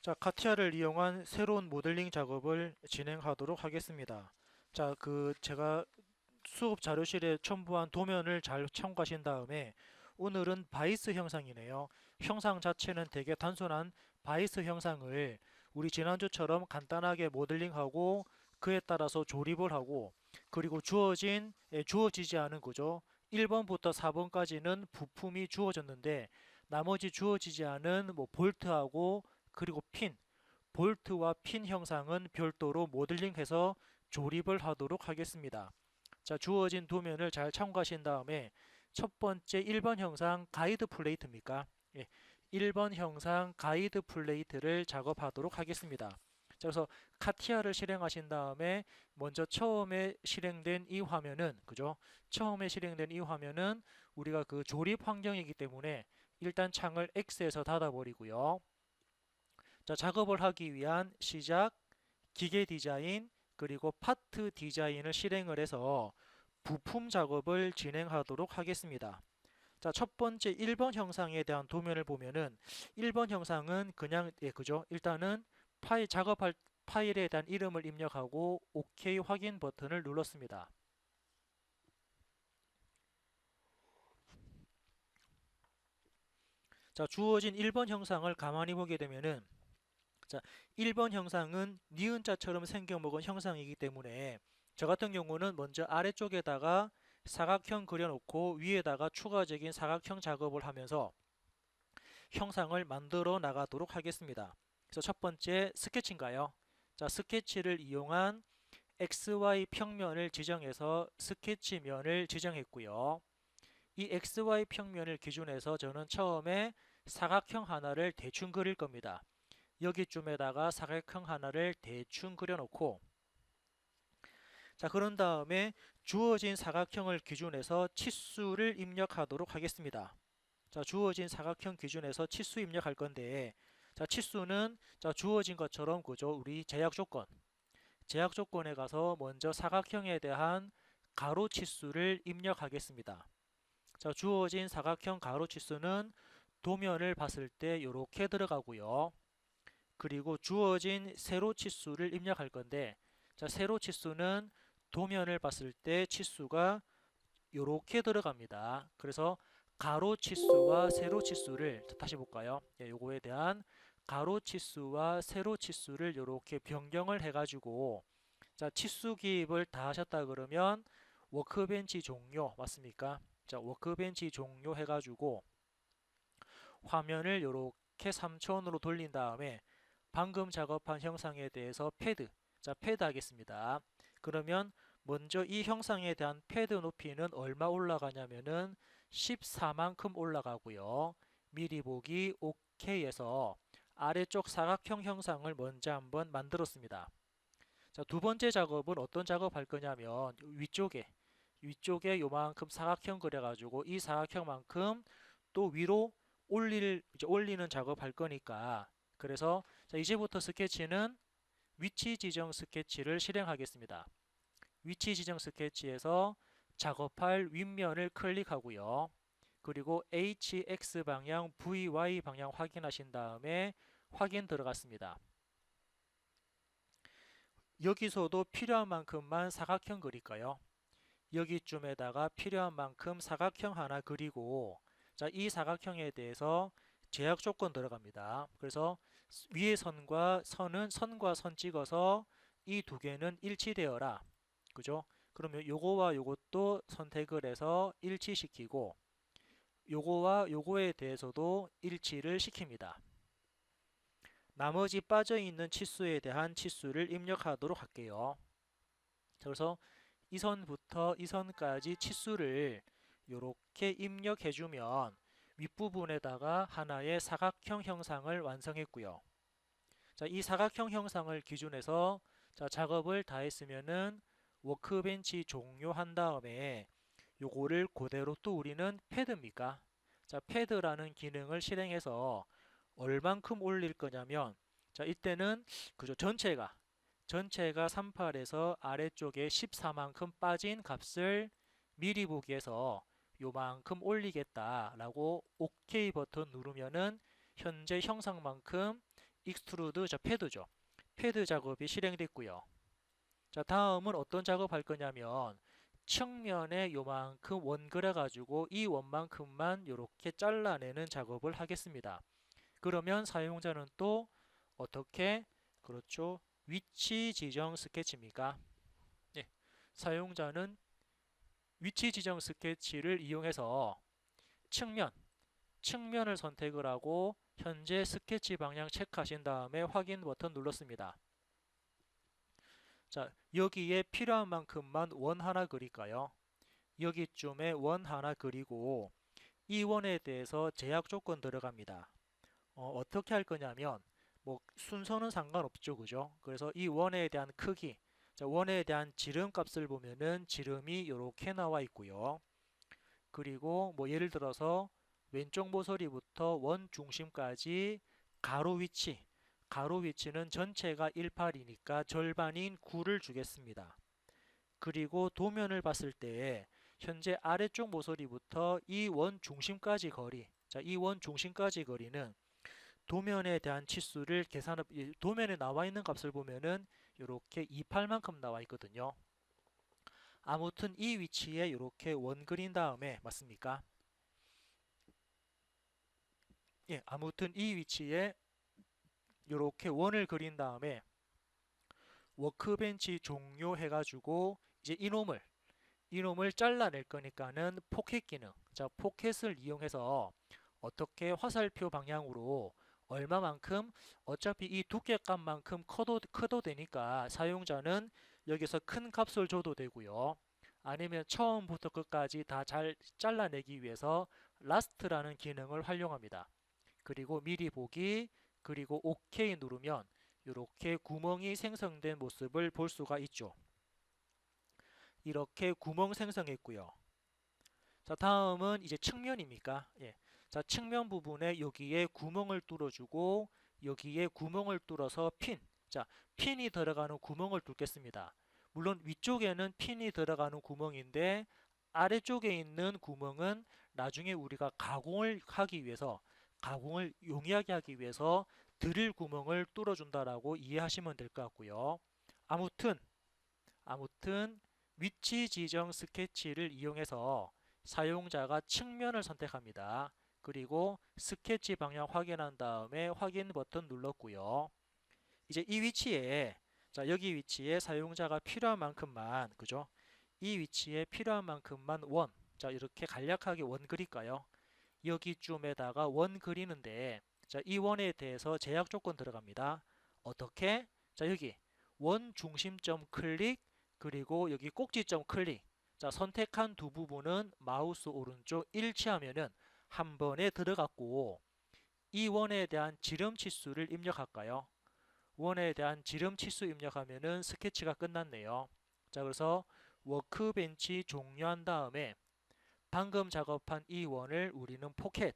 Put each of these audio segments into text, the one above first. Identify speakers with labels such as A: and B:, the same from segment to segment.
A: 자, 카티아를 이용한 새로운 모델링 작업을 진행하도록 하겠습니다. 자, 제가 수업 자료실에 첨부한 도면을 잘 참고하신 다음에 오늘은 바이스 형상이네요. 형상 자체는 되게 단순한 바이스 형상을 우리 지난주처럼 간단하게 모델링하고 그에 따라서 조립을 하고 그리고 주어지지 않은 거죠. 1번부터 4번까지는 부품이 주어졌는데 나머지 주어지지 않은 뭐 볼트하고 그리고 볼트와 핀 형상은 별도로 모델링해서 조립을 하도록 하겠습니다. 자, 주어진 도면을 잘 참고하신 다음에 첫 번째 1번 형상 가이드 플레이트입니까? 예, 1번 형상 가이드 플레이트를 작업하도록 하겠습니다. 자, 그래서 카티아를 실행하신 다음에 먼저 처음에 실행된 이 화면은 그죠? 처음에 실행된 이 화면은 우리가 그 조립 환경이기 때문에 일단 창을 X에서 닫아버리고요. 자, 작업을 하기 위한 시작, 기계 디자인, 그리고 파트 디자인을 실행을 해서 부품 작업을 진행하도록 하겠습니다. 자, 첫 번째 1번 형상에 대한 도면을 보면은 1번 형상은 그냥 그죠? 일단은 작업할 파일에 대한 이름을 입력하고 OK 확인 버튼을 눌렀습니다. 자, 주어진 1번 형상을 가만히 보게 되면은 자, 1번 형상은 니은자처럼 생겨먹은 형상이기 때문에 저 같은 경우는 먼저 아래쪽에다가 사각형 그려놓고 위에다가 추가적인 사각형 작업을 하면서 형상을 만들어 나가도록 하겠습니다. 그래서 첫 번째 스케치인가요? 자, 스케치를 이용한 XY 평면을 지정해서 스케치면을 지정했고요. 이 XY 평면을 기준해서 저는 처음에 사각형 하나를 대충 그릴 겁니다. 여기쯤에다가 사각형 하나를 대충 그려놓고 자, 그런 다음에 주어진 사각형을 기준해서 치수를 입력하도록 하겠습니다. 자, 주어진 사각형 기준에서 치수 입력할 건데 자, 치수는 자, 주어진 것처럼 그죠? 우리 제약 조건에 가서 먼저 사각형에 대한 가로 치수를 입력하겠습니다. 자, 주어진 사각형 가로 치수는 도면을 봤을 때 이렇게 들어가고요. 그리고 주어진 세로 치수를 입력할 건데 자, 세로 치수는 도면을 봤을 때 치수가 이렇게 들어갑니다. 그래서 가로 치수와 세로 치수를 다시 볼까요? 예, 요거에 대한 가로 치수와 세로 치수를 이렇게 변경을 해가지고 자, 치수 기입을 다 하셨다 그러면 워크벤치 종료 맞습니까? 자, 워크벤치 종료 해가지고 화면을 이렇게 3차원으로 돌린 다음에 방금 작업한 형상에 대해서 자, 패드 하겠습니다. 그러면 먼저 이 형상에 대한 패드 높이는 얼마 올라가냐면은 14만큼 올라가고요. 미리 보기 OK에서 아래쪽 사각형 형상을 먼저 한번 만들었습니다. 자, 두 번째 작업은 어떤 작업할 거냐면 위쪽에 요만큼 사각형 그려가지고 이 사각형만큼 또 위로 올리는 작업할 거니까 그래서 자, 이제부터 스케치는 위치 지정 스케치를 실행하겠습니다. 위치 지정 스케치에서 작업할 윗면을 클릭하고요. 그리고 HX 방향, VY 방향 확인하신 다음에 확인 들어갔습니다. 여기서도 필요한 만큼만 사각형 그릴까요? 여기쯤에다가 필요한 만큼 사각형 하나 그리고 자, 이 사각형에 대해서 제약 조건 들어갑니다. 그래서 위의 선과 선 찍어서 이 두 개는 일치되어라. 그죠? 그러면 요거와 요것도 선택을 해서 일치시키고 요거와 요거에 대해서도 일치를 시킵니다. 나머지 빠져있는 치수에 대한 치수를 입력하도록 할게요. 그래서 이 선부터 이 선까지 치수를 이렇게 입력해주면 윗부분에다가 하나의 사각형 형상을 완성했고요. 자, 이 사각형 형상을 기준해서 자, 작업을 다 했으면은 워크벤치 종료한 다음에 요거를 그대로 또 우리는 패드입니까? 자, 패드라는 기능을 실행해서 얼만큼 올릴 거냐면 자, 이때는 그죠, 전체가 38에서 아래쪽에 14만큼 빠진 값을 미리 보기에서 요만큼 올리겠다라고 OK 버튼 누르면은 현재 형상만큼 익스트루드, 자, 패드죠. 패드 작업이 실행됐고요. 자, 다음은 어떤 작업할 거냐면 측면에 요만큼 원 그려가지고 이 원만큼만 이렇게 잘라내는 작업을 하겠습니다. 그러면 사용자는 또 어떻게, 그렇죠, 위치 지정 스케치입니까? 네, 사용자는 위치 지정 스케치를 이용해서 측면을 선택을 하고 현재 스케치 방향 체크하신 다음에 확인 버튼 눌렀습니다. 자, 여기에 필요한 만큼만 원 하나 그릴까요? 여기쯤에 원 하나 그리고 이 원에 대해서 제약 조건 들어갑니다. 어떻게 할 거냐면 뭐 순서는 상관없죠, 그죠? 그래서 이 원에 대한 크기, 자, 원에 대한 지름 값을 보면은 지름이 이렇게 나와 있고요. 그리고 뭐 예를 들어서 왼쪽 모서리부터 원 중심까지 가로 위치는 전체가 18이니까 절반인 9를 주겠습니다. 그리고 도면을 봤을 때 현재 아래쪽 모서리부터 이 원 중심까지 거리, 자, 이 원 중심까지 거리는 도면에 대한 치수를 도면에 나와 있는 값을 보면은 이렇게 28만큼 나와 있거든요. 아무튼 이 위치에 이렇게 원 그린 다음에, 맞습니까? 예, 아무튼 이 위치에 이렇게 원을 그린 다음에 워크벤치 종료해가지고 이제 이놈을 잘라낼 거니까는 포켓 기능, 자, 포켓을 이용해서 어떻게 화살표 방향으로 얼마만큼, 어차피 이 두께값만큼 커도 되니까 사용자는 여기서 큰 값을 줘도 되고요. 아니면 처음부터 끝까지 다 잘 잘라내기 위해서 라스트라는 기능을 활용합니다. 그리고 미리 보기, 그리고 OK 누르면 이렇게 구멍이 생성된 모습을 볼 수가 있죠. 이렇게 구멍 생성했고요. 자, 다음은 이제 측면입니까? 예. 자, 측면 부분에 여기에 구멍을 뚫어주고 여기에 구멍을 뚫어서 자, 핀이 들어가는 구멍을 뚫겠습니다. 물론 위쪽에는 핀이 들어가는 구멍인데 아래쪽에 있는 구멍은 나중에 우리가 가공을 용이하게 하기 위해서 드릴 구멍을 뚫어준다라고 이해하시면 될 것 같고요. 아무튼 위치 지정 스케치를 이용해서 사용자가 측면을 선택합니다. 그리고 스케치 방향 확인한 다음에 확인 버튼 눌렀고요. 이제 이 위치에, 자, 여기 위치에 사용자가 필요한 만큼만, 그죠? 이 위치에 필요한 만큼만 원, 자, 이렇게 간략하게 원 그릴까요? 여기쯤에다가 원 그리는데, 자, 이 원에 대해서 제약 조건 들어갑니다. 어떻게? 자, 여기 원 중심점 클릭, 그리고 여기 꼭지점 클릭. 자, 선택한 두 부분은 마우스 오른쪽 일치하면은 한 번에 들어갔고, 이 원에 대한 지름 치수를 입력할까요? 원에 대한 지름 치수 입력하면은 스케치가 끝났네요. 자, 그래서 워크벤치 종료한 다음에 방금 작업한 이 원을 우리는 포켓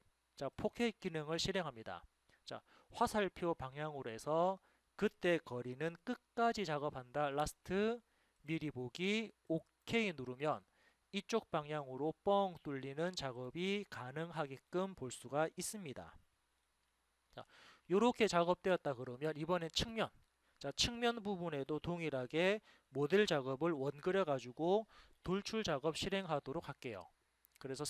A: 기능을 실행합니다. 자, 화살표 방향으로 해서 그때 거리는 끝까지 작업한다. 라스트, 미리 보기, OK 누르면 이쪽 방향으로 뻥 뚫리는 작업이 가능하게끔 볼 수가 있습니다. 자, 이렇게 작업되었다 그러면 이번엔 측면. 자, 측면 부분에도 동일하게 모델 작업을 원 그려가지고 돌출 작업 실행하도록 할게요. 그래서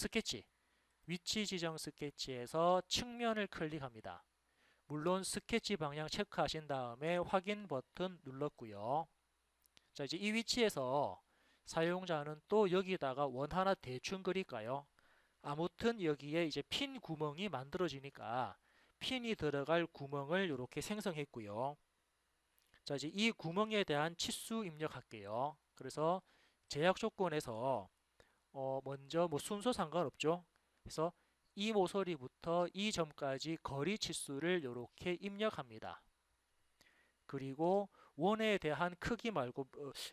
A: 위치 지정 스케치에서 측면을 클릭합니다. 물론 스케치 방향 체크하신 다음에 확인 버튼 눌렀고요. 자, 이제 이 위치에서 사용자는 또 여기다가 원 하나 대충 그릴까요? 아무튼 여기에 이제 핀 구멍이 만들어지니까 핀이 들어갈 구멍을 이렇게 생성했고요. 자, 이제 이 구멍에 대한 치수 입력할게요. 그래서 제약 조건에서 먼저 뭐 순서 상관없죠. 그래서 이 모서리부터 이 점까지 거리 치수를 이렇게 입력합니다. 그리고 원에 대한 크기 말고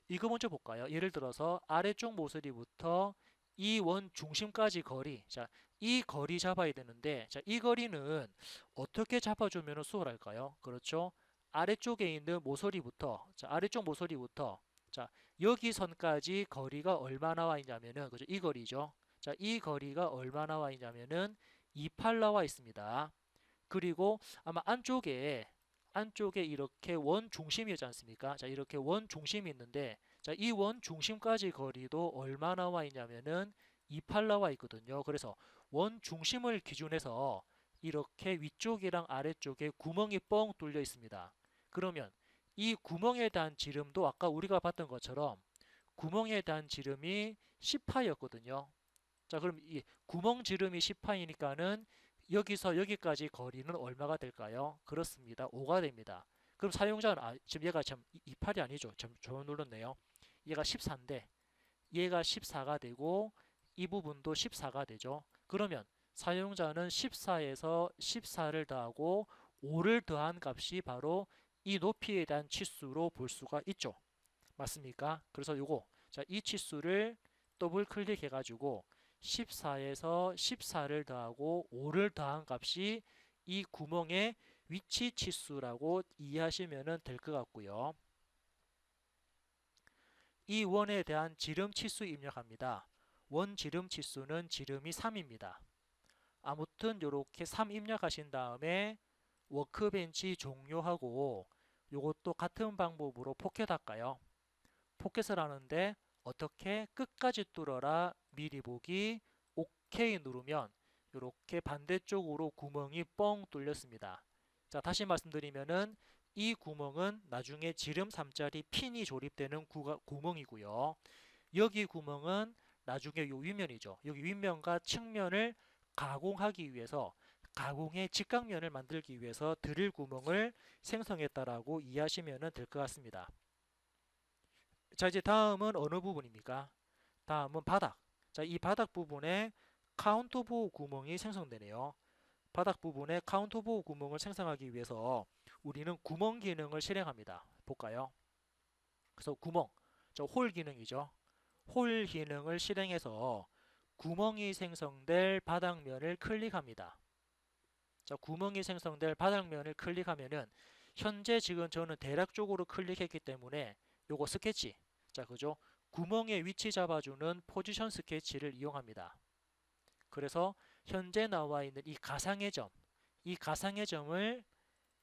A: 이거 먼저 볼까요? 예를 들어서 아래쪽 모서리부터 이 원 중심까지 거리, 자, 이 거리 잡아야 되는데, 자, 이 거리는 어떻게 잡아주면 수월할까요? 그렇죠? 아래쪽에 있는 모서리부터, 자, 아래쪽 모서리부터, 자, 여기 선까지 거리가 얼마 나와 있냐면은, 그죠? 이 거리죠. 자, 이 거리가 얼마 나와 있냐면은 28 나와 있습니다. 그리고 아마 안쪽에 이렇게 원 중심이지 않습니까? 자, 이렇게 원 중심이 있는데, 자, 이 원 중심까지 거리도 얼마 나와 있냐면은 28 나와 있거든요. 그래서 원 중심을 기준해서 이렇게 위쪽이랑 아래쪽에 구멍이 뻥 뚫려 있습니다. 그러면 이 구멍에 대한 지름도 아까 우리가 봤던 것처럼 구멍에 대한 지름이 10파였거든요. 자, 그럼 이 구멍 지름이 10파이니까는 여기서 여기까지 거리는 얼마가 될까요? 그렇습니다. 5가 됩니다. 그럼 사용자는 지금 얘가 참 28이 아니죠. 잘못 눌렀네요. 얘가 14인데 얘가 14가 되고 이 부분도 14가 되죠. 그러면 사용자는 14에서 14를 더하고 5를 더한 값이 바로 이 높이에 대한 치수로 볼 수가 있죠. 맞습니까? 그래서 요거 자, 이 치수를 더블 클릭해 가지고 14에서 14를 더하고 5를 더한 값이 이 구멍의 위치 치수라고 이해하시면 될 것 같고요. 이 원에 대한 지름 치수 입력합니다. 원 지름 치수는 지름이 3입니다. 아무튼 이렇게 3 입력하신 다음에 워크벤치 종료하고 요것도 같은 방법으로 포켓 할까요? 포켓을 하는데 어떻게 끝까지 뚫어라 미리 보기 OK 누르면 이렇게 반대쪽으로 구멍이 뻥 뚫렸습니다. 자, 다시 말씀드리면은 이 구멍은 나중에 지름 3짜리 핀이 조립되는 구멍이고요. 여기 구멍은 나중에 요 윗면이죠. 여기 윗면과 측면을 가공하기 위해서 가공의 직각면을 만들기 위해서 드릴 구멍을 생성했다라고 이해하시면 될 것 같습니다. 자, 이제 다음은 어느 부분입니까? 다음은 바닥. 자, 이 바닥 부분에 카운터 보호 구멍이 생성되네요. 바닥 부분에 카운터 보호 구멍을 생성하기 위해서 우리는 구멍 기능을 실행합니다. 볼까요? 그래서 구멍, 저 홀 기능이죠. 홀 기능을 실행해서 구멍이 생성될 바닥면을 클릭합니다. 자, 구멍이 생성될 바닥면을 클릭하면은 현재 지금 저는 대략적으로 클릭했기 때문에 요거 스케치, 자, 그죠? 구멍의 위치 잡아주는 포지션 스케치를 이용합니다. 그래서 현재 나와 있는 이 가상의 점, 이 가상의 점을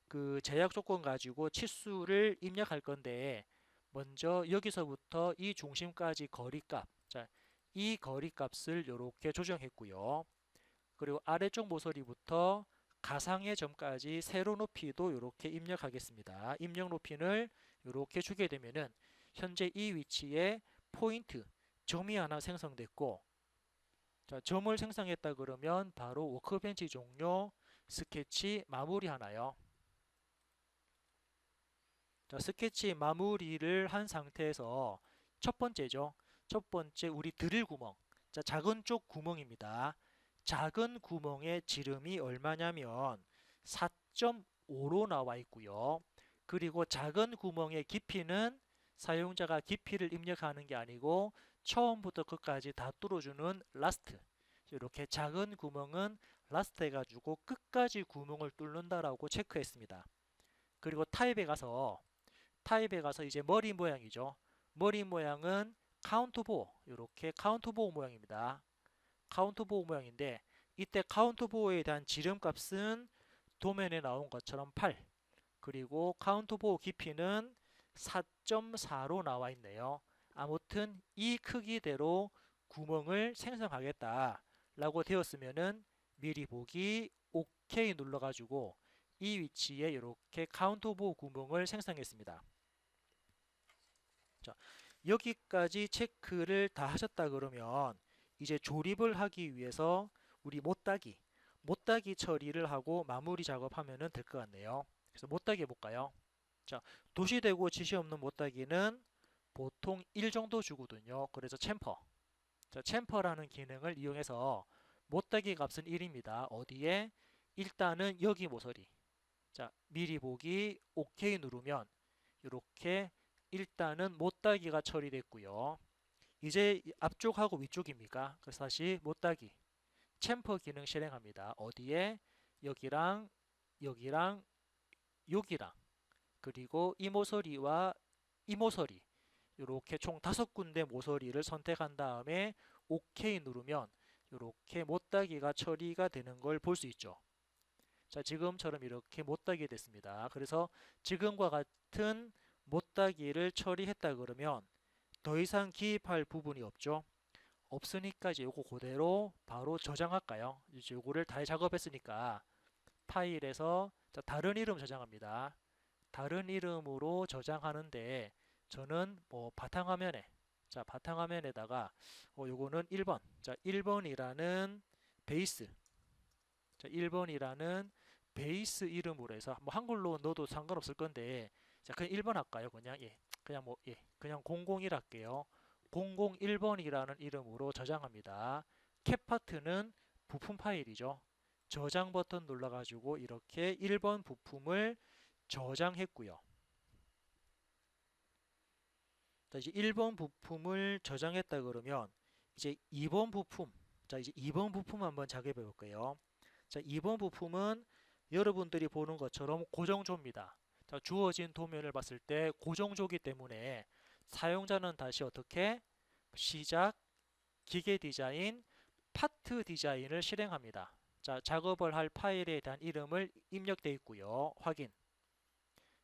A: 그 제약 조건 가지고 치수를 입력할 건데 먼저 여기서부터 이 중심까지 거리값, 자, 이 거리값을 이렇게 조정했고요. 그리고 아래쪽 모서리부터 가상의 점까지 세로 높이도 이렇게 입력하겠습니다. 입력 높이를 이렇게 주게 되면은 현재 이 위치에 포인트, 점이 하나 생성됐고, 자, 점을 생성했다 그러면 바로 워크벤치 종료, 스케치 마무리하나요? 자, 스케치 마무리를 한 상태에서 첫 번째죠. 첫 번째 우리 드릴 구멍. 자, 작은 쪽 구멍입니다. 작은 구멍의 지름이 얼마냐면 4.5로 나와 있고요. 그리고 작은 구멍의 깊이는 사용자가 깊이를 입력하는 게 아니고 처음부터 끝까지 다 뚫어주는 라스트. 이렇게 작은 구멍은 라스트 해가지고 끝까지 구멍을 뚫는다라고 체크했습니다. 그리고 타입에 가서 이제 머리 모양이죠. 머리 모양은 카운터 보호, 이렇게 카운터 보호 모양입니다. 카운터 보호 모양인데 이때 카운터 보호에 대한 지름값은 도면에 나온 것처럼 8, 그리고 카운터 보호 깊이는 4.4로 나와 있네요. 아무튼 이 크기대로 구멍을 생성하겠다 라고 되었으면은 미리 보기 OK 눌러가지고 이 위치에 이렇게 카운터 보호 구멍을 생성했습니다. 자, 여기까지 체크를 다 하셨다 그러면 이제 조립을 하기 위해서 우리 못따기 처리를 하고 마무리 작업하면 될 것 같네요. 그래서 못따기 해볼까요? 자, 도시되고 지시 없는 못따기는 보통 1 정도 주거든요. 그래서 챔퍼. 자, 챔퍼라는 기능을 이용해서 못따기 값은 1입니다. 어디에? 일단은 여기 모서리. 자, 미리 보기 OK 누르면 이렇게 일단은 못따기가 처리됐고요. 이제 앞쪽하고 위쪽입니까? 그래서 다시 못따기 챔퍼 기능 실행합니다. 어디에? 여기랑 여기랑 여기랑 그리고 이 모서리와 이 모서리 이렇게 총 5군데 모서리를 선택한 다음에 OK 누르면 이렇게 못따기가 처리가 되는 걸 볼 수 있죠. 자, 지금처럼 이렇게 못따게 됐습니다. 그래서 지금과 같은 못따기를 처리했다 그러면 더 이상 기입할 부분이 없죠. 없으니까 이제 요거 그대로 바로 저장할까요? 이제 요거를 다 작업했으니까 파일에서 자, 다른 이름 저장합니다. 다른 이름으로 저장하는데 저는 뭐 바탕화면에 자, 바탕화면에다가 요거는 1번. 자, 1번이라는 베이스. 자, 1번이라는 베이스 이름으로 해서 뭐 한글로 넣어도 상관없을 건데 자, 그냥 1번 할까요? 그냥 예. 그냥 뭐 예. 그냥 001 할게요. 001번이라는 이름으로 저장합니다. 캡파트는 부품 파일이죠. 저장 버튼 눌러가지고 이렇게 1번 부품을 저장했고요. 자, 이제 1번 부품을 저장했다 그러면 이제 2번 부품, 자, 이제 2번 부품 한번 작업해 볼게요. 자, 2번 부품은 여러분들이 보는 것처럼 고정조입니다. 자, 주어진 도면을 봤을 때 고정조기 때문에 사용자는 다시 어떻게 시작, 기계 디자인, 파트 디자인을 실행합니다. 자, 작업을 할 파일에 대한 이름을 입력되어 있고요. 확인.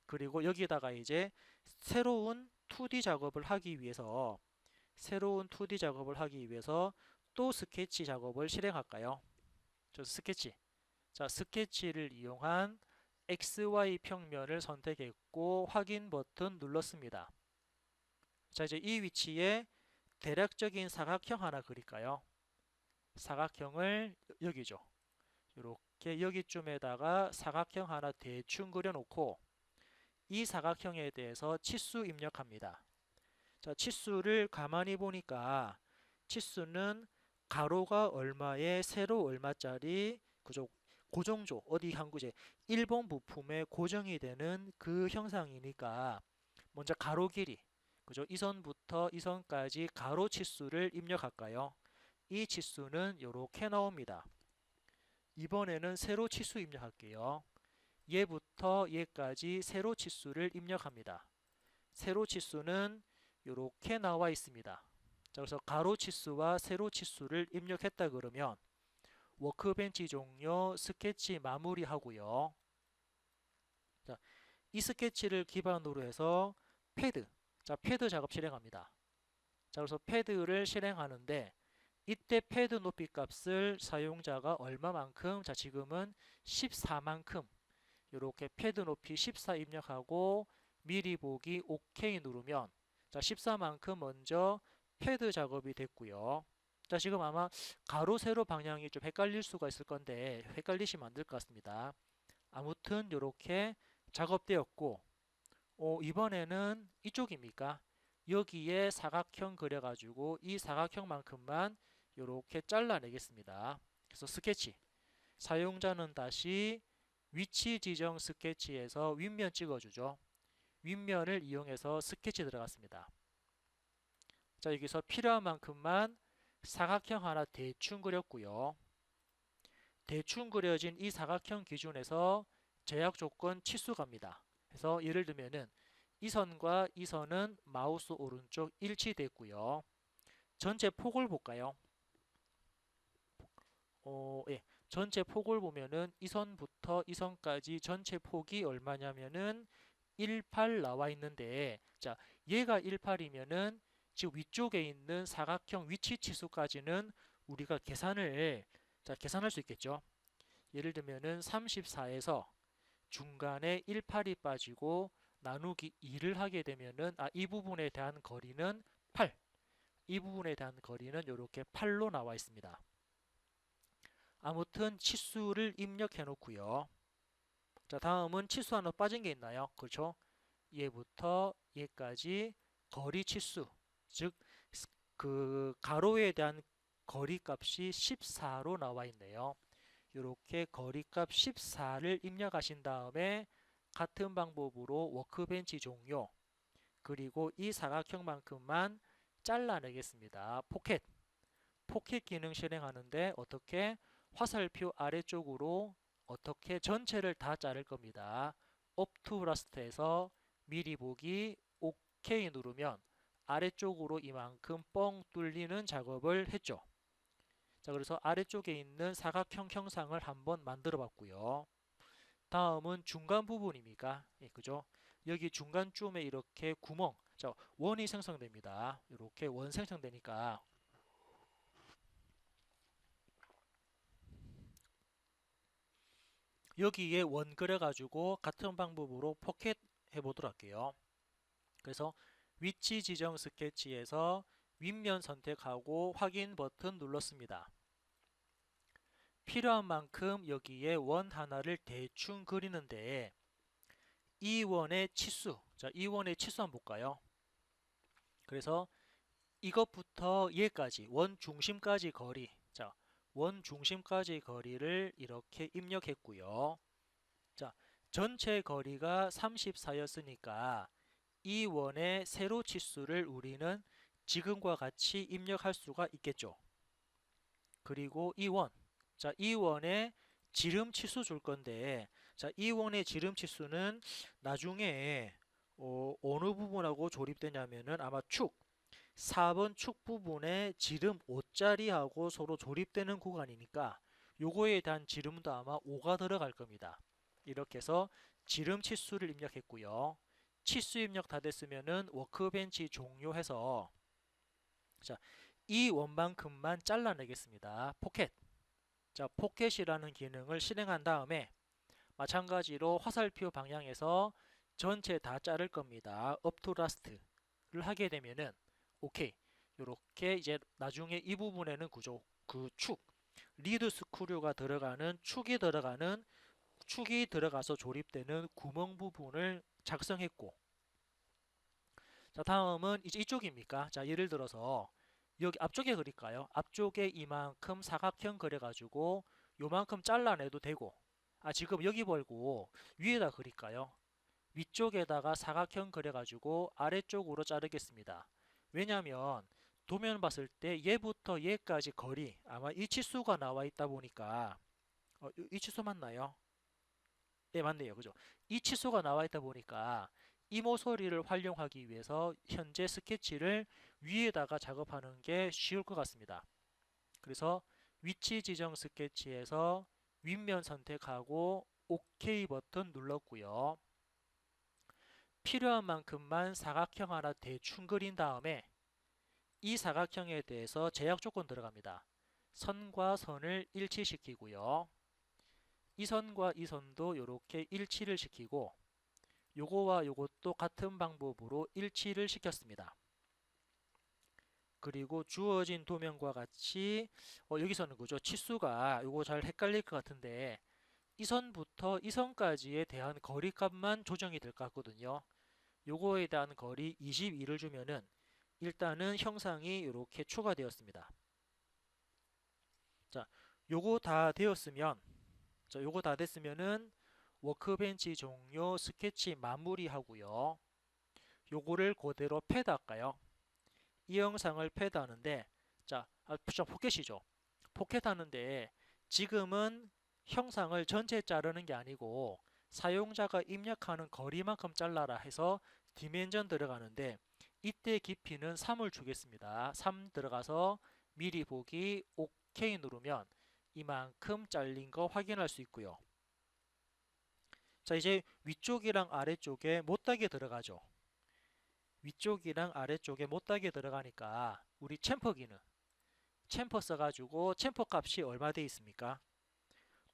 A: 그리고 여기다가 이제 새로운 2D 작업을 하기 위해서 또 스케치 작업을 실행할까요? 저 스케치. 자, 스케치를 이용한 XY 평면을 선택했고 확인 버튼 눌렀습니다. 자, 이제 이 위치에 대략적인 사각형 하나 그릴까요? 사각형을 여기죠. 이렇게 여기쯤에다가 사각형 하나 대충 그려놓고 이 사각형에 대해서 치수 입력합니다. 자, 치수를 가만히 보니까 치수는 가로가 얼마에 세로 얼마짜리 그죠? 고정조 어디 한 구제 1번 부품에 고정이 되는 그 형상이니까 먼저 가로 길이 그죠? 이 선부터 이 선까지 가로 치수를 입력할까요? 이 치수는 이렇게 나옵니다. 이번에는 세로 치수 입력할게요. 얘부터 얘까지 세로 치수를 입력합니다. 세로 치수는 이렇게 나와 있습니다. 자, 그래서 가로 치수와 세로 치수를 입력했다 그러면 워크벤치 종료, 스케치 마무리하고요. 자, 이 스케치를 기반으로 해서 패드, 자, 패드 작업 실행합니다. 자, 그래서 패드를 실행하는데 이때 패드 높이 값을 사용자가 얼마만큼, 자, 지금은 14만큼 이렇게 패드 높이 14 입력하고 미리 보기 OK 누르면 자, 14만큼 먼저 패드 작업이 됐고요. 자, 지금 아마 가로 세로 방향이 좀 헷갈릴 수가 있을 건데 헷갈리시면 안 될 것 같습니다. 아무튼 이렇게 작업되었고 이번에는 이쪽입니까? 여기에 사각형 그려가지고 이 사각형만큼만 이렇게 잘라내겠습니다. 그래서 스케치 사용자는 다시 위치 지정 스케치에서 윗면 찍어주죠. 윗면을 이용해서 스케치 들어갔습니다. 자, 여기서 필요한 만큼만 사각형 하나 대충 그렸고요. 대충 그려진 이 사각형 기준에서 제약 조건 치수 갑니다. 그래서 예를 들면은 이 선과 이 선은 마우스 오른쪽 일치됐고요. 전체 폭을 볼까요? 예. 전체 폭을 보면은 이 선부터 이 선까지 전체 폭이 얼마냐면은 18 나와 있는데 자, 얘가 18이면은 지금 위쪽에 있는 사각형 위치 치수까지는 우리가 계산할 수 있겠죠. 예를 들면은 34에서 중간에 18이 빠지고 나누기 2를 하게 되면은 이 부분에 대한 거리는 8. 이 부분에 대한 거리는 이렇게 8로 나와 있습니다. 아무튼 치수를 입력해 놓고요. 자, 다음은 치수 하나 빠진 게 있나요? 그렇죠? 얘부터 얘까지 거리 치수, 즉 그 가로에 대한 거리 값이 14로 나와 있네요. 이렇게 거리값 14를 입력하신 다음에 같은 방법으로 워크벤치 종료 그리고 이 사각형만큼만 잘라내겠습니다. 포켓 기능 실행하는데 어떻게 화살표 아래쪽으로 어떻게 전체를 다 자를 겁니다. Up to Last에서 미리 보기 OK 누르면 아래쪽으로 이만큼 뻥 뚫리는 작업을 했죠. 자, 그래서 아래쪽에 있는 사각형 형상을 한번 만들어 봤고요. 다음은 중간 부분입니까? 예, 그죠? 여기 중간쯤에 이렇게 구멍, 자, 원이 생성됩니다. 이렇게 원 생성되니까 여기에 원 그려가지고 같은 방법으로 포켓 해보도록 할게요. 그래서 위치 지정 스케치에서 윗면 선택하고 확인 버튼 눌렀습니다. 필요한 만큼 여기에 원 하나를 대충 그리는데 이 원의 치수, 자, 이 원의 치수 한번 볼까요? 그래서 이것부터 얘까지 원 중심까지 거리, 자, 원 중심까지 거리를 이렇게 입력했고요. 자, 전체 거리가 34였으니까 이 원의 세로 치수를 우리는 지금과 같이 입력할 수가 있겠죠. 그리고 이 원, 자, 이 원의 지름 치수 줄 건데, 자, 이 원의 지름 치수는 나중에 어느 부분하고 조립되냐면은 아마 축, 4번 축 부분에 지름 5짜리하고 서로 조립되는 구간이니까 요거에 대한 지름도 아마 5가 들어갈 겁니다. 이렇게 해서 지름 치수를 입력했고요. 치수 입력 다 됐으면은 워크벤치 종료해서 자, 이 원만큼만 잘라내겠습니다. 포켓. 자, 포켓이라는 기능을 실행한 다음에 마찬가지로 화살표 방향에서 전체 다 자를 겁니다. up to last를 하게 되면은 오케이. 요렇게 이제 나중에 이 부분에는 구조 그 축, 리드 스크류가 들어가는 축이 들어가서 조립되는 구멍 부분을 작성했고, 자, 다음은 이제 이쪽입니까? 자, 예를 들어서 여기 앞쪽에 그릴까요? 앞쪽에 이만큼 사각형 그려가지고 요만큼 잘라내도 되고, 아, 지금 여기 벌고 위에다 그릴까요? 위쪽에다가 사각형 그려가지고 아래쪽으로 자르겠습니다. 왜냐하면 도면 봤을 때 얘부터 얘까지 거리, 아마 이 치수가 나와 있다 보니까 이 치수 맞나요? 네, 맞네요. 그죠? 이 치수가 나와 있다 보니까 이 모서리를 활용하기 위해서 현재 스케치를 위에다가 작업하는 게 쉬울 것 같습니다. 그래서 위치 지정 스케치에서 윗면 선택하고 OK 버튼 눌렀고요. 필요한 만큼만 사각형 하나 대충 그린 다음에 이 사각형에 대해서 제약 조건 들어갑니다. 선과 선을 일치시키고요. 이 선과 이 선도 이렇게 일치를 시키고 요거와 요것도 같은 방법으로 일치를 시켰습니다. 그리고 주어진 도면과 같이 여기서는 그죠? 치수가 요거 잘 헷갈릴 것 같은데 이 선부터 이 선까지에 대한 거리값만 조정이 될 것 같거든요. 요거에 대한 거리 22를 주면은 일단은 형상이 이렇게 추가되었습니다. 자, 요거 다 되었으면 요거 다 됐으면은 워크벤치 종료 스케치 마무리하고요. 요거를 그대로 패드 할까요? 이 영상을 패드 하는데 자, 포켓이죠. 포켓 하는데 지금은 형상을 전체 자르는 게 아니고 사용자가 입력하는 거리만큼 잘라라 해서 디멘전 들어가는데 이때 깊이는 3을 주겠습니다. 3 들어가서 미리 보기 OK 누르면 이만큼 잘린 거 확인할 수 있고요. 자, 이제 위쪽이랑 아래쪽에 못하게 들어가죠. 위쪽이랑 아래쪽에 못하게 들어가니까 우리 챔퍼 기능 챔퍼 써가지고 챔퍼 값이 얼마 돼 있습니까?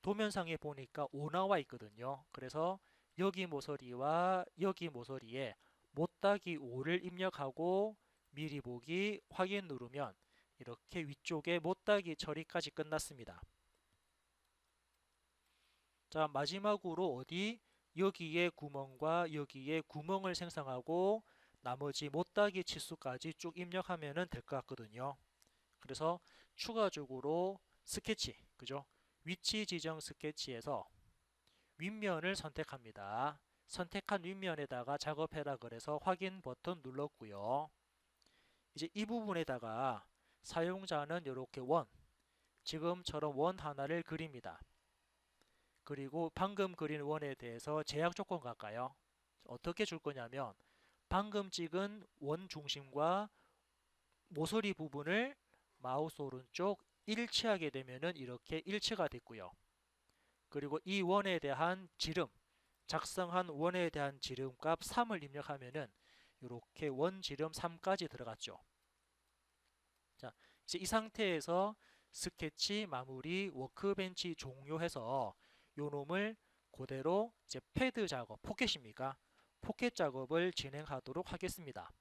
A: 도면상에 보니까 5 나와 있거든요. 그래서 여기 모서리와 여기 모서리에 못다기 5를 입력하고 미리 보기 확인 누르면 이렇게 위쪽에 못다기 처리까지 끝났습니다. 자, 마지막으로 어디 여기에 구멍과 여기에 구멍을 생성하고 나머지 못다기 치수까지 쭉 입력하면 될 것 같거든요. 그래서 추가적으로 스케치, 그죠? 위치 지정 스케치에서 윗면을 선택합니다. 선택한 윗면에다가 작업해라 그래서 확인 버튼 눌렀고요. 이제 이 부분에다가 사용자는 이렇게 원, 지금처럼 원 하나를 그립니다. 그리고 방금 그린 원에 대해서 제약 조건 갈까요? 어떻게 줄 거냐면 방금 찍은 원 중심과 모서리 부분을 마우스 오른쪽 일치하게 되면은 이렇게 일치가 됐고요. 그리고 이 원에 대한 지름, 작성한 원에 대한 지름값 3을 입력하면은 이렇게 원지름 3까지 들어갔죠. 자, 이제 이 상태에서 스케치 마무리 워크벤치 종료해서 요 놈을 그대로 이제 패드 작업, 포켓입니까? 포켓 작업을 진행하도록 하겠습니다.